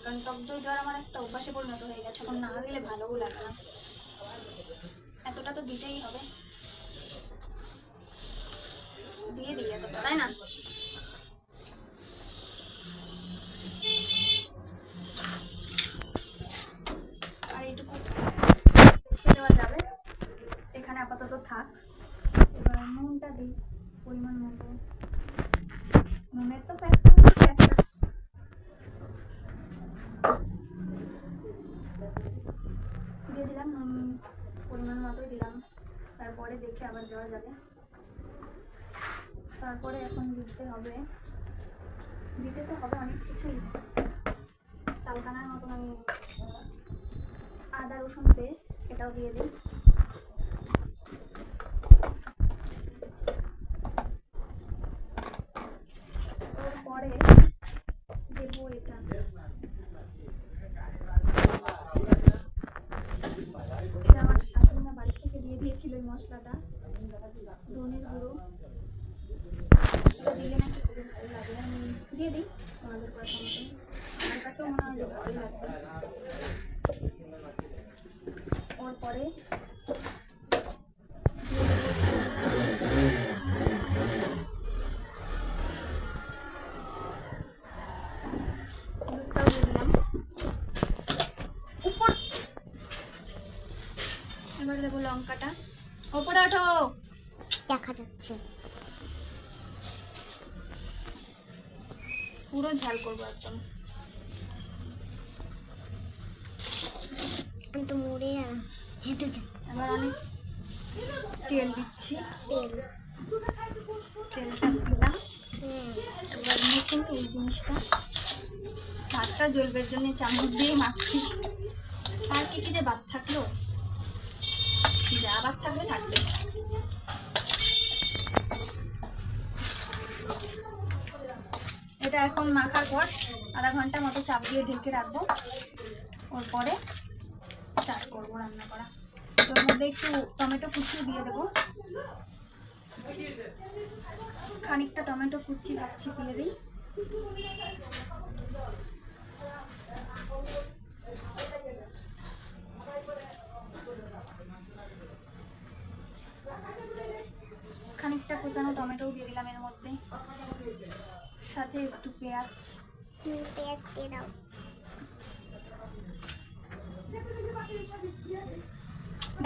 কারণ টক দই দেওয়ার আমার একটা অভ্যাসে পরিণত হয়ে গেছে, এখন না দিলে ভালোও লাগে না। এতটা তো দিতেই হবে, দিয়ে দিই এতটা, তাই না? আর এইটুকু দেওয়া যাবে, এখানে আপাতত থাক। এবার নুনটা দিই পরিমাণ মতো। নুনের তো ফ্যাক্টর দিয়ে দিলাম, নুন পরিমাণ মতোই দিলাম, তারপরে দেখে আবার দেওয়া যাবে। তারপরে এখন দিতে তো হবে অনেক কিছুই। তালকানার মতন আমি আদা রসুন পেস্ট এটাও দিয়ে দিই। তারপরে দেবো এটা, আমার শাশুড়িমা বাড়ি থেকে দিয়ে দিয়েছিল এই মশলাটা, ধনের গুঁড়ো। দিলে নাকি খুবই ভালো লাগে, আমি দিয়ে দিই তোমাদের কথা মতন। আমার কাছেও মনে হয় যে ভালো লাগবে। ওর পরে এবার দেবো লঙ্কাটা। ওপরে ওঠো, দেখা যাচ্ছে। পুরো ঝাল করবো একদম। আমি তো মরে গেলাম। এবার আমি তেল দিচ্ছি, তেলটা দিলাম। এবার মেখে এই জিনিসটা, ভাতটা জ্বলবের জন্য চামচ দিয়ে মাখছি। আর কি কি যে বাদ থাকলো, যা বাদ থাকবে থাকবে। এটা এখন মাখার পর আধা ঘন্টা মতো চাপ দিয়ে ঢেকে রাখবো। ওর পরে স্টার্ট করবো রান্না করা। ওর মধ্যে একটু টমেটো কুচি দিয়ে দেবো, খানিকটা টমেটো কুচি ভাবছি দিয়ে দিই। খানিকটা কুচানো টমেটোও দিয়ে দিলাম এর মধ্যে, সাথে একটু পেঁয়াজ। পেঁয়াজ দিয়ে দাও।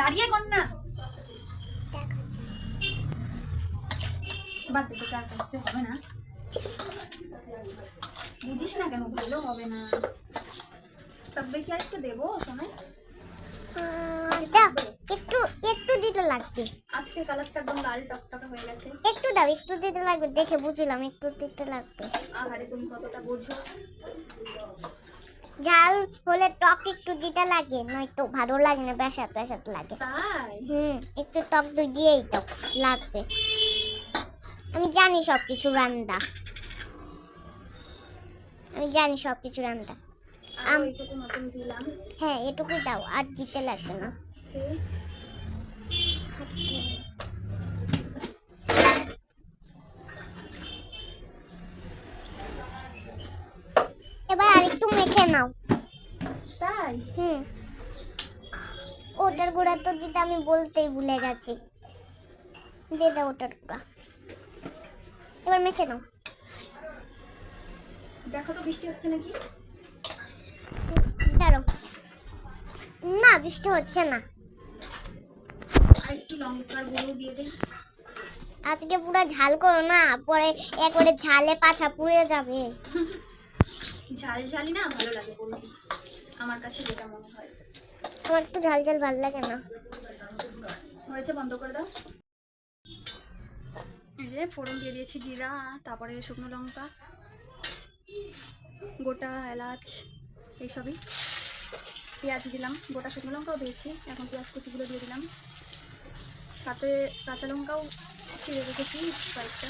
দাঁড়িয়ে কর না, বাদ দিতে চার করতে হবে না, বুঝিস না কেন ভালো হবে না। তবে কি একটু দেবো শোনো, একটু একটু দিতে লাগবে। আজকে কালারটা একদম লাল টকটকে হয়ে গেছে। একটু দাও, একটু দিতে লাগবে, দেখে বুঝলাম একটু দিতে লাগবে। আহারে তুমি কতটা বোঝো। ঝাল হলে টক একটু দিতে লাগে, নয়তো ভালো লাগে না, বেশাত বেশাত লাগে। তাই একটু টক দই দিয়েই তো লাগবে। আমি জানি সবকিছু রান্না, এইটুকু মতন দিলাম। হ্যাঁ এটুকুই দাও, আর দিতে লাগবে না। এবার আরেকটু মেখে নাও। তাই ওটার গুঁড়া তো দিতে আমি বলতেই ভুলে গেছি, দিয়ে দাও ওটার গুঁড়া। এবার মেখে নাও। দেখো তো বৃষ্টি হচ্ছে নাকি। দাঁড়াও, না বৃষ্টি হচ্ছে না। আর একটু লঙ্কার গুঁড়ো দিয়ে দেই। আজকে পুরো ঝাল করো না, পরে একবারে ঝালে পাছা পুড়ে যাবে। ঝাল ঝালি না ভালো লাগে বলবি, আমার কাছে যেটা মনে হয়। আমার তো ঝাল ঝাল ভালো লাগে না। হয়েছে, বন্ধ করে দাও। এই যে ফোড়ন দিয়ে দিয়েছি জিরা, তারপরে শুকনো লঙ্কা, গোটা এলাচ এইসবই। পেঁয়াজ দিলাম, গোটা শুকনো লঙ্কাও দিয়েছি, এখন পেঁয়াজ কুচিগুলো দিয়ে দিলাম। সাথে কাঁচা লঙ্কাও ছিঁড়ে রেখেছি কয়েকটা।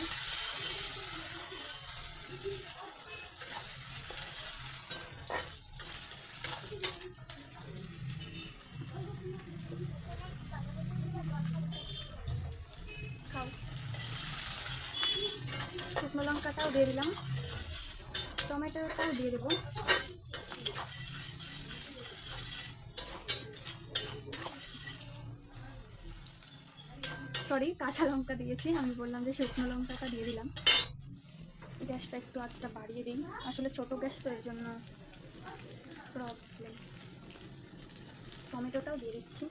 শুকনো লঙ্কাটাও দিয়ে দিলাম, টমেটোটাও দিয়ে দেবো। সরি কাঁচা লঙ্কা দিয়েছি, আমি বললাম যে শুকনো লঙ্কাটা দিয়ে দিলাম। গ্যাসটা একটু আঁচটা বাড়িয়ে দিই, আসলে ছোটো গ্যাস তো এর জন্য প্রবলেম। টমেটোটাও দিয়ে দিচ্ছি।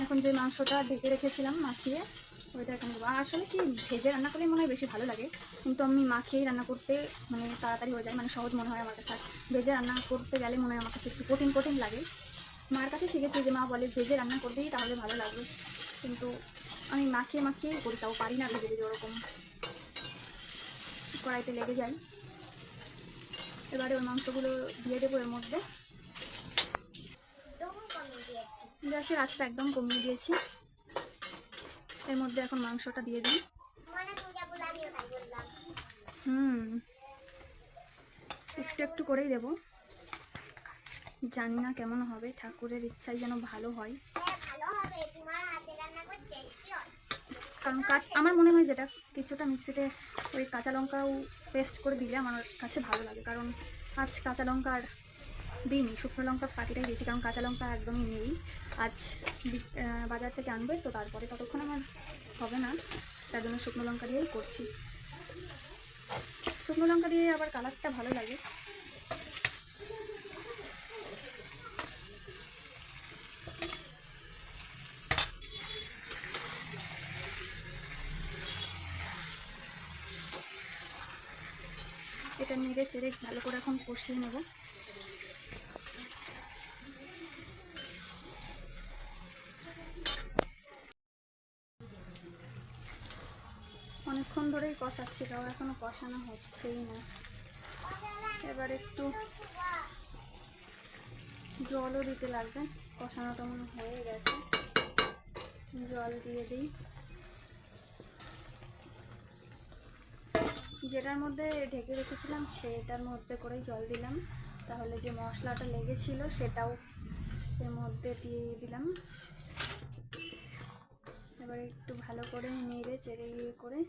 এখন যে মাংসটা ঢেকে রেখেছিলাম মাখিয়ে, ওইটা এখানে দেবো। আর আসলে কি ভেজে রান্না করলে মনে হয় বেশি ভালো লাগে, কিন্তু আমি মাখিয়েই রান্না করতে মানে তাড়াতাড়ি হয়ে যায়, মানে সহজ মনে হয় আমার কাছে। আর ভেজে রান্না করতে গেলে মনে হয় আমার কাছে একটু কঠিন কঠিন লাগে। মার কাছে শিখেছি যে মা বলে ভেজে রান্না করতেই তাহলে ভালো লাগবে, কিন্তু আমি মাখিয়ে মাখিয়েই করি, তাও পারি না ভেজে ভেজে, ওরকম কড়াইতে লেগে যায়। এবারে ওই মাংসগুলো দিয়ে দেবো এর মধ্যে। গ্যাসের আঁচটা একদম কমিয়ে দিয়েছি। এর মধ্যে এখন মাংসটা দিয়ে দিই। একটু একটু করেই দেবো, জানি না কেমন হবে, ঠাকুরের ইচ্ছাই যেন ভালো হয়। কারণ আমার মনে হয় যেটা কিছুটা মিক্সিতে ওই কাঁচা লঙ্কাও পেস্ট করে দিলে আমার কাছে ভালো লাগে, কারণ আজ কাঁচা লঙ্কার দিইনি, শুকনো লঙ্কার পাখিটাই দিয়েছি, কারণ কাঁচা লঙ্কা একদমই নেই। আজ বাজার থেকে আনবে তো, তারপরে ততক্ষণ আমার হবে না, তার জন্য শুকনো লঙ্কা দিয়েই করছি। শুকনো লঙ্কা দিয়ে আবার কালারটা ভালো লাগে। এটা নেড়ে চেড়ে ভালো করে এখন কষিয়ে নেব। অনেকক্ষণ ধরেই কষাচ্ছি, তাও এখনো কষানো হচ্ছেই না। এবার একটু জলও দিতে লাগবে, কষানোটা মনে হয়ে গেছে, জল দিয়ে দিই। যেটার মধ্যে ঢেকে রেখেছিলাম সেটার মধ্যে করেই জল দিলাম, তাহলে যে মশলাটা লেগেছিল সেটাও এর মধ্যে দিয়ে দিলাম। এবার একটু ভালো করে নেড়ে চেড়ে করে